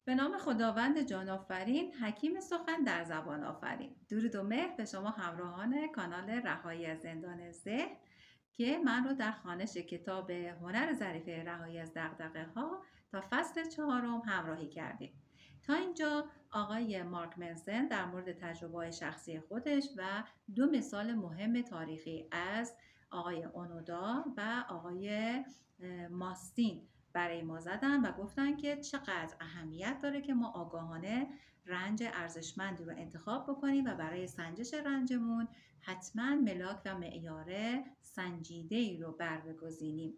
به نام خداوند جان آفرین، حکیم سخن در زبان آفرین. درود و مهر به شما همراهان کانال رهایی از زندان ذهن که من رو در خوانش کتاب هنر ظریف رهایی از دغدغه ها تا فصل 4 همراهی کردیم. تا اینجا آقای مارک منسن در مورد تجربه شخصی خودش و دو مثال مهم تاریخی از آقای اونودا و آقای ماستین برای ما زدن و گفتن که چقدر اهمیت داره که ما آگاهانه رنج ارزشمندی رو انتخاب بکنیم و برای سنجش رنجمون حتما ملاک و معیار سنجیده‌ای رو برگزینیم.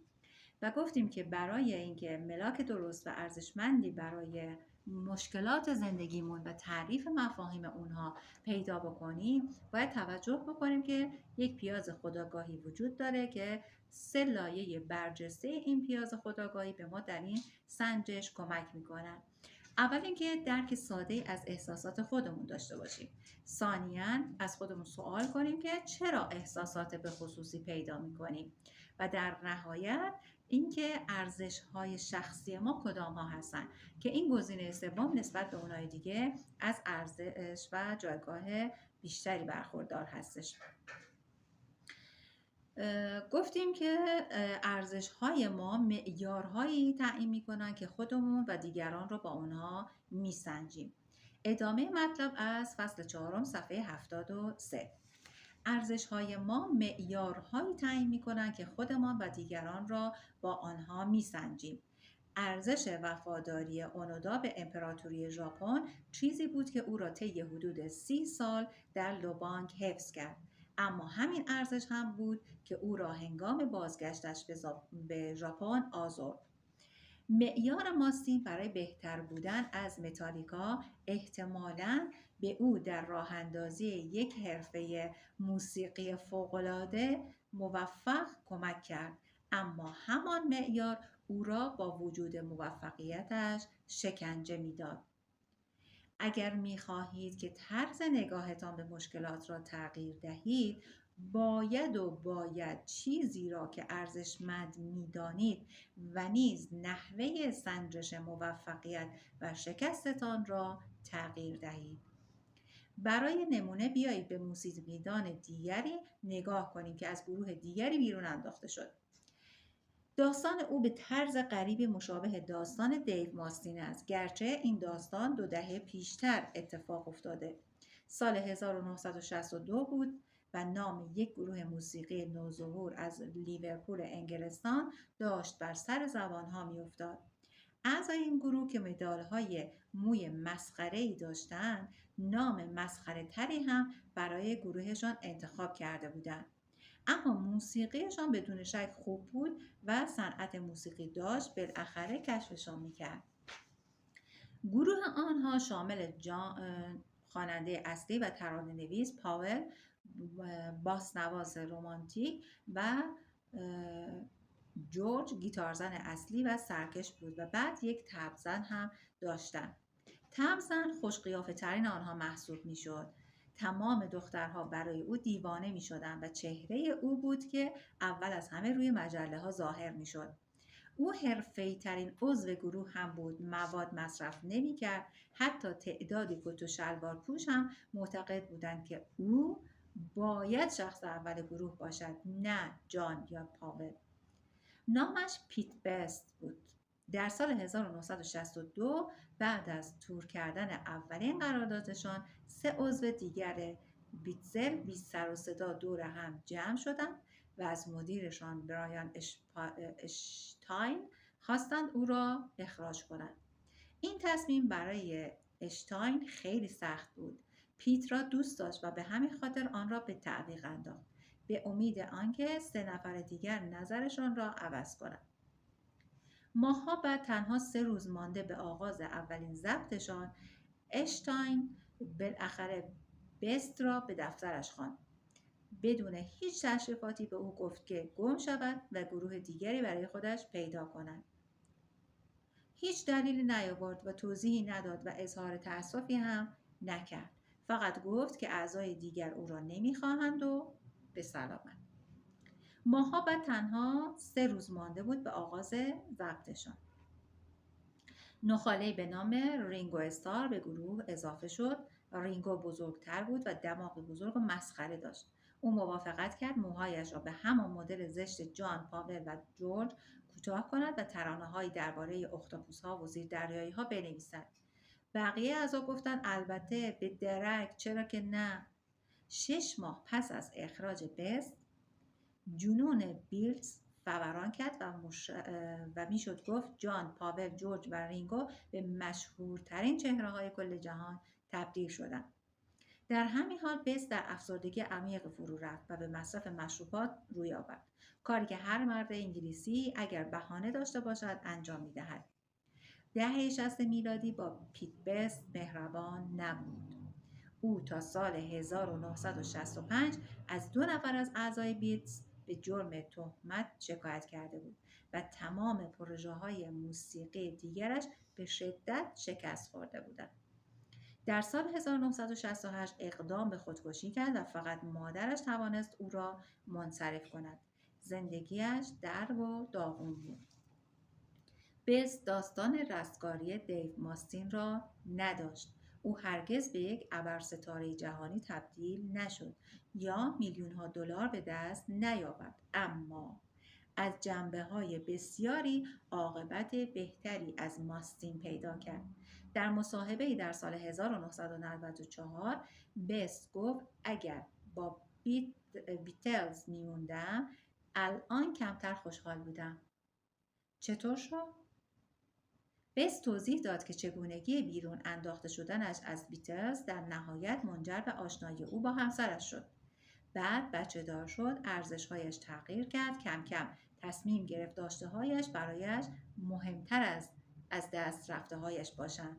و گفتیم که برای اینکه ملاک درست و ارزشمندی برای مشکلات زندگیمون و تعریف مفاهیم اونها پیدا بکنیم، باید توجه بکنیم که یک پیاز خودآگاهی وجود داره که 3 لایه برجسته این پیاز خودآگاهی به ما در این سنجش کمک میکنن. اول اینکه درک ساده از احساسات خودمون داشته باشیم. ثانیاً از خودمون سوال کنیم که چرا احساسات به خصوصی پیدا میکنیم و در نهایت اینکه ارزش‌های شخصی ما کدام ها هستن که این گزینه سوم نسبت به اونای دیگه از ارزش و جایگاه بیشتری برخوردار هستش. گفتیم که ارزش‌های ما معیارهایی تعیین می‌کنن که خودمون و دیگران رو با اونها میسنجیم. ادامه مطلب از فصل 4 صفحه 73. ارزش‌های ما معیارهایی تعیین می‌کنن که خودمان و دیگران را با آنها میسنجیم. ارزش وفاداری اونودا به امپراتوری ژاپن چیزی بود که او را طی حدود 30 سال در لوبانگ حفظ کرد. اما همین ارزش هم بود که او را هنگام بازگشتش به ژاپن آزرد. معیار ماستین برای بهتر بودن از متالیکا احتمالاً به او در راه اندازی یک حرفه موسیقی فوق‌العاده موفق کمک کرد، اما همان معیار او را با وجود موفقیتش شکنجه میداد. اگر می‌خواهید که طرز نگاهتان به مشکلات را تغییر دهید، باید چیزی را که ارزشمند می‌دانید و نیز نحوه سنجش موفقیت و شکستتان را تغییر دهید. برای نمونه بیایید به موسیقیدان دیگری نگاه کنیم که از گروه دیگری بیرون انداخته شد. داستان او به طرز غریبی مشابه داستان دیو ماستین است، گرچه این داستان 2 دهه پیشتر اتفاق افتاده. سال 1962 بود و نام یک گروه موسیقی نوظهور از لیورپول انگلستان داشت بر سر زبانها می افتاد. اعضای این گروه که مدال‌های موی مسخره‌ای داشتند، نام مسخره تری هم برای گروهشان انتخاب کرده بودند. اما موسیقیشان بدون شک خوب بود و صنعت موسیقی داشت بالاخره کشفشان میکرد. گروه آنها شامل خواننده اصلی و ترانه نویس پاول، باسنواز رمانتیک و جورج گیتارزن اصلی و سرکش بود و بعد یک طبلزن هم داشتن. طبلزن خوش‌قیافه ترین آنها محسوب میشد. تمام دخترها برای او دیوانه می شدند و چهره او بود که اول از همه روی مجله ها ظاهر می شد. او حرفه‌ای ترین عضو گروه هم بود، مواد مصرف نمی کرد. حتی تعدادی کت و شلوار پوش هم معتقد بودند که او باید شخص اول گروه باشد، نه جان یا پاول. نامش پیت بست بود. در سال 1962 بعد از تور کردن اولین قراردادشان 3 عضو دیگر بیتزل بی سر و صدا دور هم جمع شدند و از مدیرشان برایان اشتاین خواستند او را اخراج کنند. این تصمیم برای اشتاین خیلی سخت بود. پیت را دوست داشت و به همین خاطر آن را به تعویق انداخت، به امید آنکه 3 نفر دیگر نظرشان را عوض کنند. ماه‌ها بعد، تنها 3 روز مانده به آغاز اولین ضبطشان، اشتاین بالاخره بست را به دفترش خواند. بدون هیچ تشریفاتی به او گفت که گم شود و گروه دیگری برای خودش پیدا کند. هیچ دلیلی نیاورد و توضیحی نداد و اظهار تأسفی هم نکرد. فقط گفت که اعضای دیگر او را نمیخواهند و به سلامت. ماه‌ها بعد تنها 3 روز مانده بود به آغاز ضبطشان. نخاله‌ای به نام رینگو استار به گروه اضافه شد. رینگو بزرگتر بود و دماغ بزرگ و مسخره داشت. او موافقت کرد موهایش را به همان مدل زشت جان، پاول و جورج کوتاه کند و ترانه‌هایی درباره اختاپوس‌ها و زیردریایی‌ها بنویسد. بقیه اعضا گفتند البته، به درک، چرا که نه. 6 ماه پس از اخراج بست، جنون بیلز فوران کرد و میشد گفت جان، پاول، جورج و رینگو به مشهورترین چهره‌های کل جهان تبدیل شدند. در همین حال بست در افسردگی عمیق فرو رفت و به مصرف مشروبات روی آورد، کاری که هر مرد انگلیسی اگر بهانه داشته باشد انجام می‌دهد. دهه 60 میلادی با پیت بست مهربان نبود. او تا سال 1965 از 2 نفر از اعضای بیتلز به جرم تهمت شکایت کرده بود و تمام پروژه‌های موسیقی دیگرش به شدت شکست خورده بودند. در سال 1968 اقدام به خودکشی کرد و فقط مادرش توانست او را منصرف کند. زندگیش درد و داغون بود. بست داستان رستگاری دیو ماستین را نداشت. او هرگز به یک ابرستاره جهانی تبدیل نشد یا میلیون‌ها دلار به دست نیاورد، اما از جنبه‌های بسیاری عاقبت بهتری از ماستین پیدا کرد. در مصاحبه‌ای در سال 1994 بست گفت اگر با بیتلز میموندم الان کمتر خوشحال بودم. چطور شد؟ بست توضیح داد که چگونگی بیرون انداخته شدنش از بیتلز در نهایت منجر به آشنایی او با همسرش شد. بعد بچه دار شد، ارزش‌هایش تغییر کرد، کم کم تصمیم گرفت داشته‌هایش برایش مهمتر از دست رفته‌هایش باشند.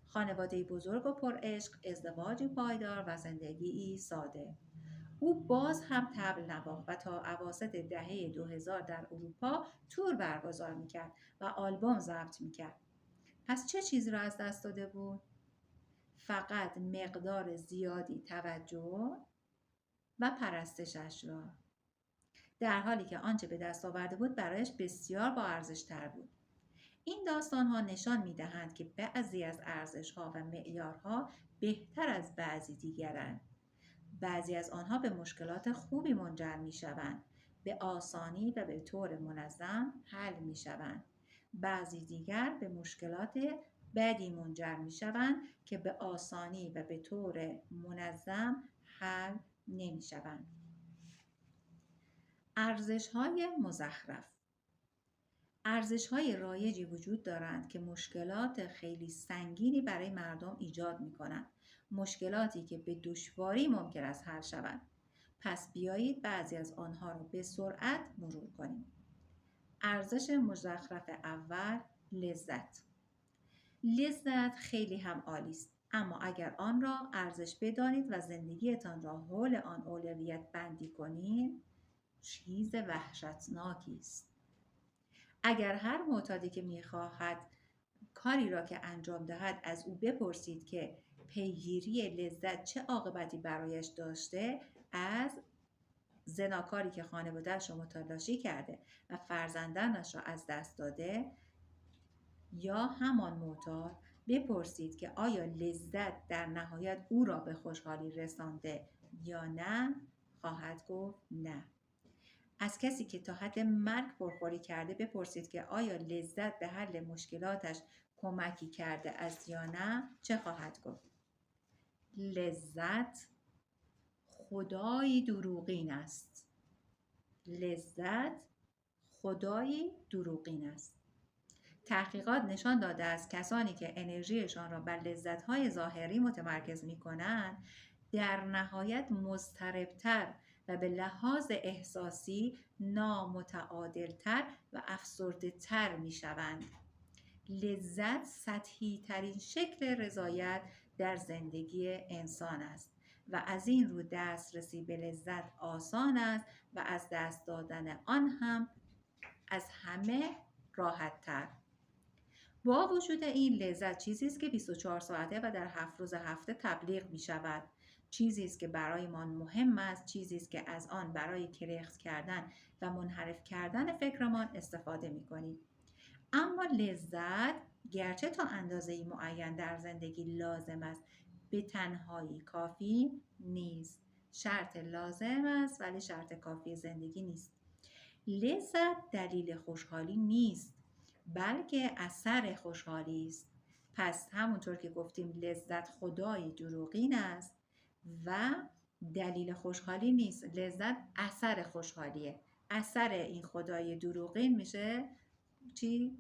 خانواده‌ای بزرگ و پرعشق، ازدواجی پایدار و زندگی‌ای ساده. او باز هم طبل نواخت و تا اواسط دهه 2000 در اروپا تور برگزار می‌کرد و آلبوم ضبط می‌کرد. پس چه چیزی را از دست داده بود؟ فقط مقدار زیادی توجه و پرستشش را، در حالی که آنچه به دست آورده بود برایش بسیار با ارزش‌تر بود. این داستان‌ها نشان می‌دهند که بعضی از ارزش‌ها و معیارها بهتر از بعضی دیگرند. بعضی از آنها به مشکلات خوبی منجر می‌شوند، به آسانی و به طور منظم حل می‌شوند. بعضی دیگر به مشکلات بدی منجر می‌شوند که به آسانی و به طور منظم حل نمی‌شوند. ارزش‌های مزخرف. ارزش‌های رایجی وجود دارند که مشکلات خیلی سنگینی برای مردم ایجاد می‌کنند. مشکلاتی که به دشواری ممکن است حل شوند. پس بیایید بعضی از آنها را به سرعت مرور کنیم. ارزش مزخرف اول، لذت. لذت خیلی هم عالی است، اما اگر آن را ارزش بدانید و زندگیتان را حول آن اولویت بندی کنید، چیز وحشتناکی است. اگر هر معتادی که می‌خواهد کاری را که انجام دهد از او بپرسید که پیگیری لذت چه عاقبتی برایش داشته، از زناکاری که خانواده‌اش را متلاشی کرده و فرزندانش را از دست داده، یا همان معتاد بپرسید که آیا لذت در نهایت او را به خوشحالی رسانده یا نه، خواهد گفت نه. از کسی که تا حد مرگ پرخوری کرده بپرسید که آیا لذت به حل مشکلاتش کمکی کرده است یا نه، چه خواهد گفت؟ لذت خدایی دروغین است. لذت خدایی دروغین است. تحقیقات نشان داده است کسانی که انرژیشان را بر لذت‌های ظاهری متمرکز می‌کنند، در نهایت مضطرب‌تر و به لحاظ احساسی نامتعادل‌تر و افسرده‌تر می‌شوند. لذت سطحی ترین شکل رضایت در زندگی انسان است و از این رو دسترسی به لذت آسان است و از دست دادن آن هم از همه راحت تر. با وجود این، لذت چیزی است که 24 ساعته و در 7 روز هفته تبلیغ می شود. چیزی است که برایمان مهم است، چیزی است که از آن برای کرخت کردن و منحرف کردن فکرمان استفاده می کنیم. اما لذت گرچه تا اندازه‌ای معین در زندگی لازم است، به تنهایی کافی نیست. شرط لازم است ولی شرط کافی زندگی نیست. لذت دلیل خوشحالی نیست، بلکه اثر خوشحالی است. پس همونطور که گفتیم لذت خدای دروغین است و دلیل خوشحالی نیست. لذت اثر خوشحالیه. اثر این خدای دروغین میشه چی؟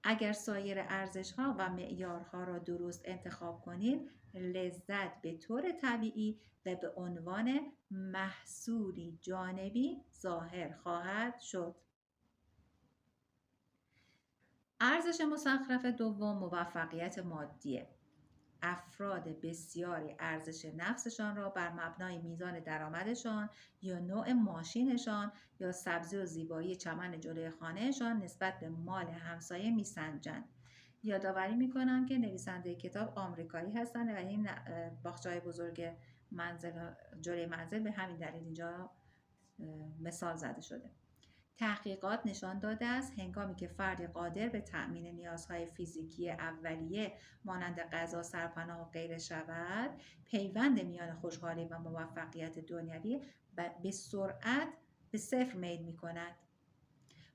اگر سایر ارزش‌ها و معیارها را درست انتخاب کنید، لذت به طور طبیعی و به عنوان محصولی جانبی ظاهر خواهد شد. ارزش مزخرف دوم موفقیت مادیه. افراد بسیاری ارزش نفسشان را بر مبنای میزان درآمدشان یا نوع ماشینشان یا سبزی و زیبایی چمن جلوی خانهشان نسبت به مال همسایه میسنجند. یادآوری میکنم که نویسنده کتاب آمریکایی هستند و این باغچه‌های بزرگ منزل جلوی منزل به همین دلیل اینجا مثال زده شده. تحقیقات نشان داده است هنگامی که فردی قادر به تأمین نیازهای فیزیکی اولیه مانند غذا، سرپناه و غیره شود، پیوند میان خوشحالی و موفقیت دنیوی به سرعت به صفر میل می کند.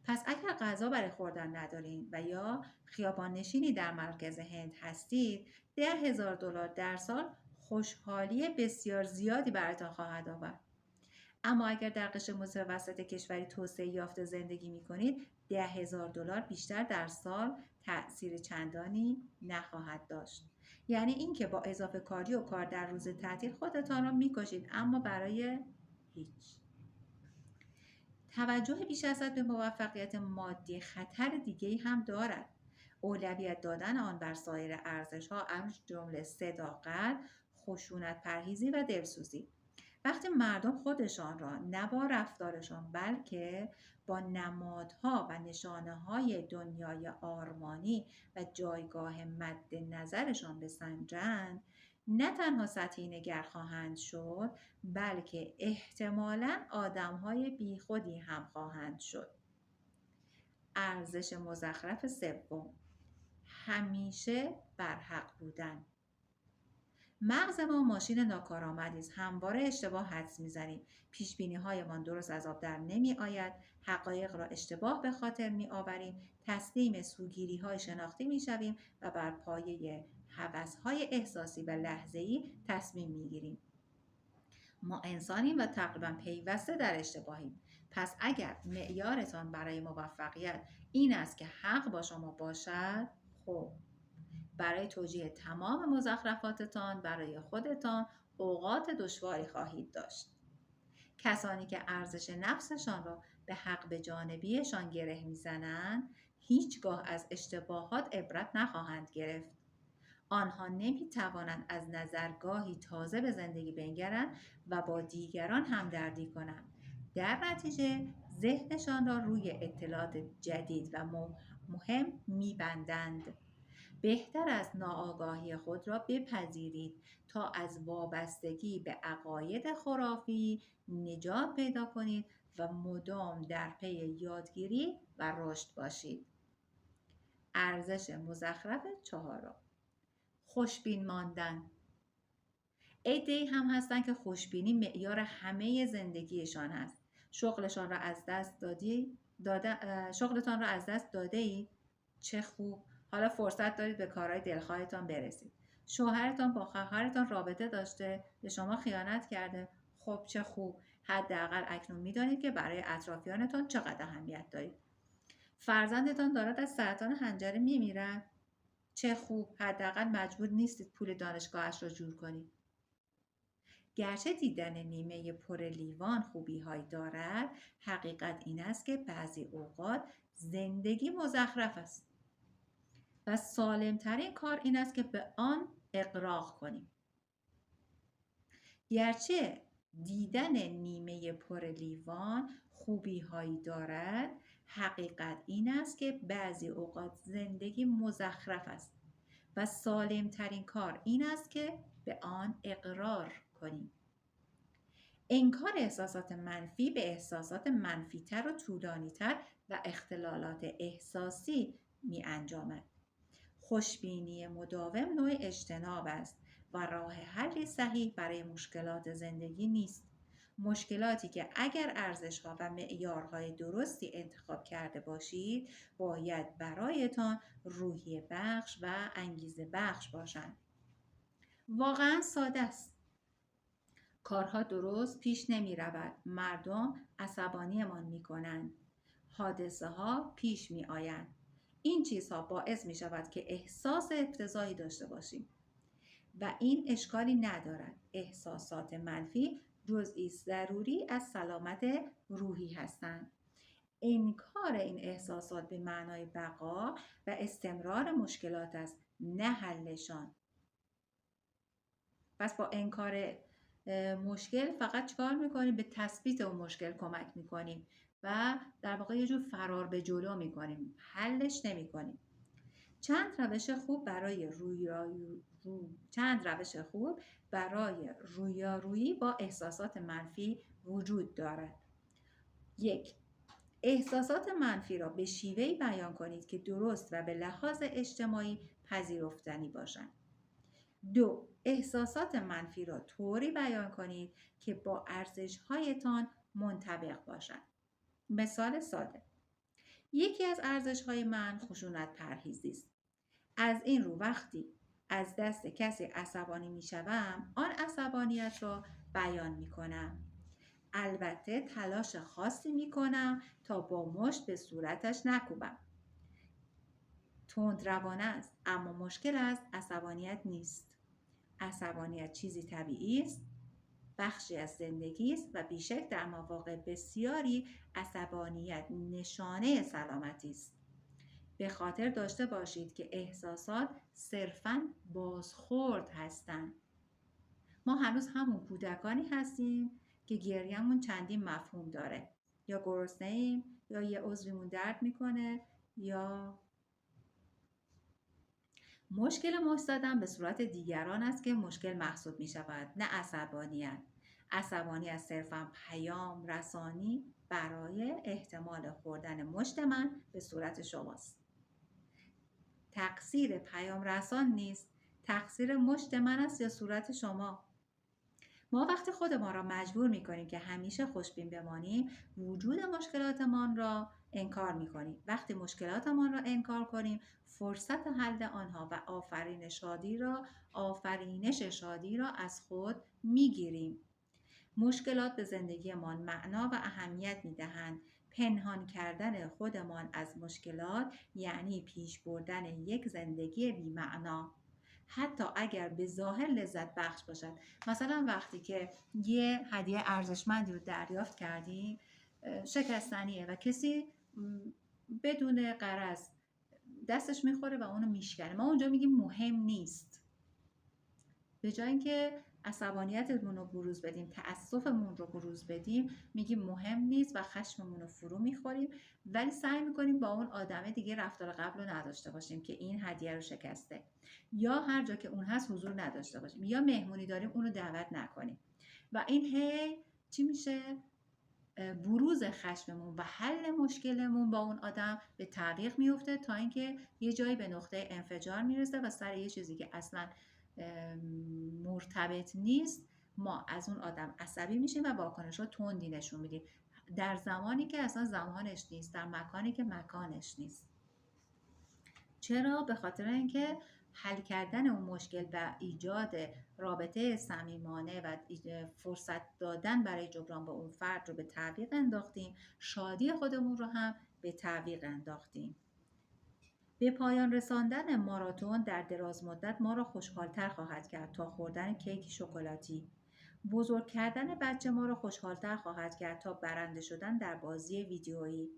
پس اگر غذا برای خوردن ندارید و یا خیابان نشینی در مرکز هند هستید، $10,000 در سال خوشحالی بسیار زیادی برایتان خواهد آورد. اما اگر در قشر متوسط کشوری توسعه یافته زندگی می کنید، $10,000 بیشتر در سال تأثیر چندانی نخواهد داشت. یعنی اینکه با اضافه کاری و کار در روز تعطیل خودتان را می کشید، اما برای هیچ. توجه بیش از حد به موفقیت مادی خطر دیگه‌ای هم دارد. اولویت دادن آن بر سایر ارزش‌ها از جمله صداقت، خشونت پرهیزی و دلسوزی. وقتی مردم خودشان را نه با رفتارشان بلکه با نمادها و نشانه‌های دنیای آرمانی و جایگاه مد نظرشان بسنجند، نه تنها سطحی نگر خواهند شد، بلکه احتمالاً آدم‌های بیخودی هم خواهند شد. ارزش مزخرف سوم، همیشه برحق بودن. مغز ما ماشین ناکارآمدی است. همواره اشتباه حدس میزنیم. پیش بینی هایمان درست از آب در نمی آید. حقایق را اشتباه به خاطر می آوریم. تسلیم سوگیری های شناختی می شویم و بر پایه هوس های احساسی و لحظه‌ای تصمیم می گیریم. ما انسانیم و تقریبا پیوسته در اشتباهیم. پس اگر معیارتان برای موفقیت این است که حق با شما باشد، خب برای توجیه تمام مزخرفاتتان برای خودتان اوقات دشواری خواهید داشت. کسانی که ارزش نفسشان را به حق به جانبیشان گره میزنند، هیچگاه از اشتباهات عبرت نخواهند گرفت. آنها نمیتوانند از نظرگاهی تازه به زندگی بنگرند و با دیگران همدردی کنند. در نتیجه ذهنشان را روی اطلاعات جدید و مهم میبندند. بهتر است ناآگاهی خود را بپذیرید تا از وابستگی به عقاید خرافی نجات پیدا کنید و مدام در پی یادگیری و رشد باشید. ارزش مزخرف چهارم، خوشبین ماندن. عده‌ای هم هستند که خوشبینی معیار همه زندگیشان است. شغلتان را از دست داده چه خوب، حالا فرصت دارید به کارهای دلخواهتان برسید. شوهرتان با خواهرتان رابطه داشته، به شما خیانت کرده، خب چه خوب، حداقل اکنون میدانید که برای اطرافیانتان چقدر اهمیت دارید. فرزندتان دارد از سرطان حنجره میمیرد، چه خوب، حداقل مجبور نیستید پول دانشگاهش را جور کنید. گرچه دیدن نیمه پر لیوان خوبی هایی دارد، حقیقت این است که بعضی اوقات زندگی مزخرف است و سالمترین کار این است که به آن اغراق کنیم. گرچه دیدن نیمه پر لیوان خوبی هایی دارد، حقیقت این است که بعضی اوقات زندگی مزخرف است و سالمترین کار این است که به آن اقرار کنیم. انکار احساسات منفی به احساسات منفی‌تر و طولانی‌تر و اختلالات احساسی می انجامد. خوشبینی مداوم نوع اجتناب است و راه حلی صحیح برای مشکلات زندگی نیست. مشکلاتی که اگر ارزش‌ها و معیارهای درستی انتخاب کرده باشید، باید برایتان روحیه بخش و انگیزه بخش باشند. واقعا ساده است. کارها درست پیش نمی رود. مردم عصبانیمان می کنند. حادثه ها پیش می آیند. این چیزها باعث می شود که احساس افتضاحی داشته باشیم و این اشکالی ندارد. احساسات منفی جزئی ضروری از سلامت روحی هستند. انکار این احساسات به معنای بقا و استمرار مشکلات است، نه حلشان. پس با انکار مشکل فقط چیکار میکنیم؟ به تثبیت اون مشکل کمک میکنیم و در واقع یه جور فرار به جلو میکنیم، حلش نمیکنیم. چند روش خوب برای رویارویی با احساسات منفی وجود دارد. 1. احساسات منفی را به شیوهی بیان کنید که درست و به لحاظ اجتماعی پذیرفتنی باشند. 2. احساسات منفی را طوری بیان کنید که با ارزش‌هایتان منطبق باشند. مثال ساده: یکی از ارزش‌های من خشونت پرهیزی است. از این رو وقتی از دست کسی عصبانی می‌شوم، آن عصبانیت را بیان می‌کنم. البته تلاش خاصی می‌کنم تا با مشت به صورتش نکوبم. تندروانه است، اما مشکل است عصبانیت نیست. عصبانیت چیزی طبیعی است، بخشی از زندگی است و بیشک در مواقع بسیاری عصبانیت نشانه سلامتی است. به خاطر داشته باشید که احساسات صرفاً بازخورد هستند. ما هنوز همون کودکانی هستیم که گریه‌مون چندین مفهوم داره. یا گرسنه‌ایم، یا یه عضویمون درد میکنه، یا مشکل مشت زدن به صورت دیگران است که مشکل محسوب می شود، نه عصبانیت. عصبانیت صرفاً پیام رسانی برای احتمال خوردن مشت من به صورت شماست. تقصیر پیام رسان نیست، تقصیر مشت من است یا صورت شما. ما وقتی خودمان را مجبور می کنیم که همیشه خوشبین بمانیم، وجود مشکلاتمان را انکار می کنیم. وقتی مشکلاتمان را انکار کنیم، فرصت حل آنها و آفرینش شادی را از خود می گیریم. مشکلات به زندگیمان معنا و اهمیت می دهند. پنهان کردن خودمان از مشکلات یعنی پیش بردن یک زندگی بی معنا. حتی اگر به ظاهر لذت بخش باشد. مثلا وقتی که یه هدیه ارزشمندی رو دریافت کردیم، شکستنیه و کسی بدون غرض دستش میخوره و اونو میشکنه، ما اونجا میگیم مهم نیست. به جای اینکه عصبانیتمون رو بروز بدیم، تأسفمون رو بروز بدیم، میگیم مهم نیست و خشممون رو فرو میخوریم، ولی سعی میکنیم با اون آدمه دیگه رفتار قبل رو نداشته باشیم که این هدیه رو شکسته، یا هر جا که اون هست حضور نداشته باشیم، یا مهمونی داریم اونو دعوت نکنیم و این هی چی میشه؟ بروز خشممون و حل مشکلمون با اون آدم به تعویق میفته تا اینکه یه جایی به نقطه انفجار میرسه و سر یه چیزی که اصلا مرتبط نیست ما از اون آدم عصبی میشیم و واکنش رو تندی نشون میدیم، در زمانی که اصلا زمانش نیست، در مکانی که مکانش نیست. چرا؟ به خاطر اینکه حل کردن اون مشکل و ایجاد رابطه صمیمانه و فرصت دادن برای جبران با اون فرد رو به تعویق انداختیم، شادی خودمون رو هم به تعویق انداختیم. به پایان رساندن ماراتون در دراز مدت ما را خوشحالتر خواهد کرد تا خوردن کیک شکلاتی. بزرگ کردن بچه ما را خوشحالتر خواهد کرد تا برنده شدن در بازی ویدیویی.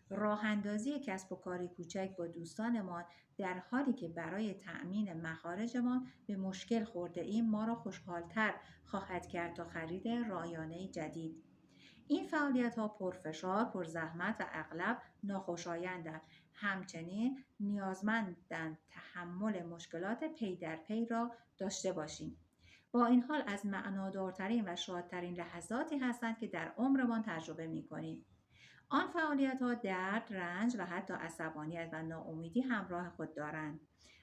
راه اندازی کسب و کاری کوچک با دوستانمان در حالی که برای تأمین مخارجمان به مشکل خورده ایم ما را خوشحالتر خواهد کرد تا خرید رایانه جدید. این فعالیت ها پرفشار، پرزحمت و اغلب ناخوشایندند. همچنین نیازمندند تحمل مشکلات پی در پی را داشته باشیم. با این حال از معنادارترین و شادترین لحظاتی هستند که در عمرمان تجربه می‌کنیم. آن فعالیت‌ها درد، رنج و حتی عصبانیت و ناامیدی همراه خود دارند.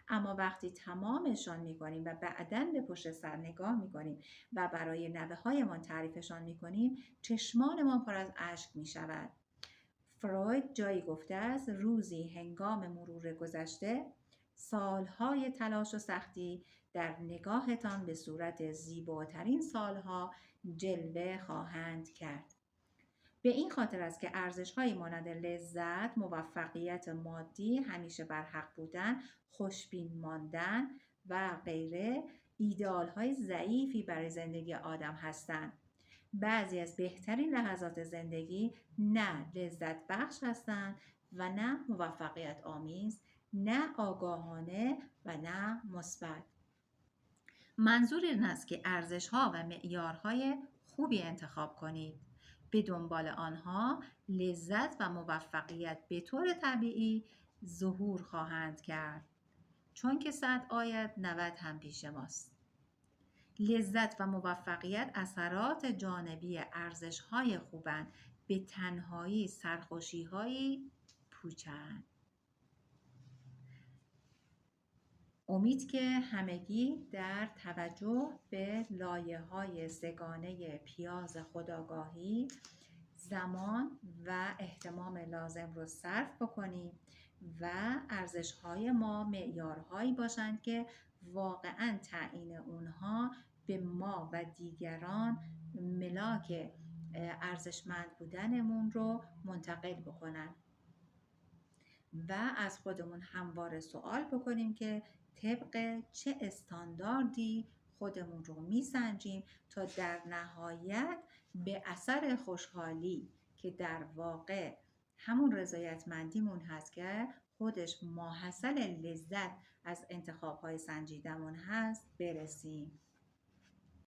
اما وقتی تمامشان می‌کنیم و بعداً به پشت سر نگاه می‌کنیم و برای نوه‌هایمان تعریفشان می‌کنیم، چشمانمان پر از اشک می‌شود. فروید جایی گفته است روزی هنگام مرور گذشته سالهای تلاش و سختی در نگاهتان به صورت زیباترین سالها جلوه خواهند کرد. به این خاطر است که ارزش‌هایی مانند لذت، موفقیت مادی، همیشه بر حق بودن، خوشبین ماندن و غیره ایدئال‌های ضعیفی برای زندگی آدم هستند. بعضی از بهترین لحظات زندگی نه لذت بخش هستند و نه موفقیت آمیز، نه آگاهانه و نه مثبت. منظور این است که ارزش‌ها و معیارهای خوبی انتخاب کنید. به دنبال آنها لذت و موفقیت به طور طبیعی ظهور خواهند کرد. چون که 100 آید 90 هم پیش ماست. لذت و موفقیت اثرات جانبی ارزش‌های خوبند، به تنهایی سرخوشی‌هایی پوچند. امید که همگی در توجه به لایه‌های سه‌گانه پیاز خودآگاهی زمان و اهتمام لازم رو صرف بکنیم و ارزش‌های ما معیارهایی باشند که واقعاً تعیین اونها به ما و دیگران ملاک ارزشمند بودنمون رو منتقل بکنن و از خودمون همواره سوال بکنیم که طبق چه استانداردی خودمون رو میسنجیم تا در نهایت به اثر خوشحالی که در واقع همون رضایتمندیمون هست که خودش ماحصل لذت از انتخاب‌های سنجیدمون هست برسیم.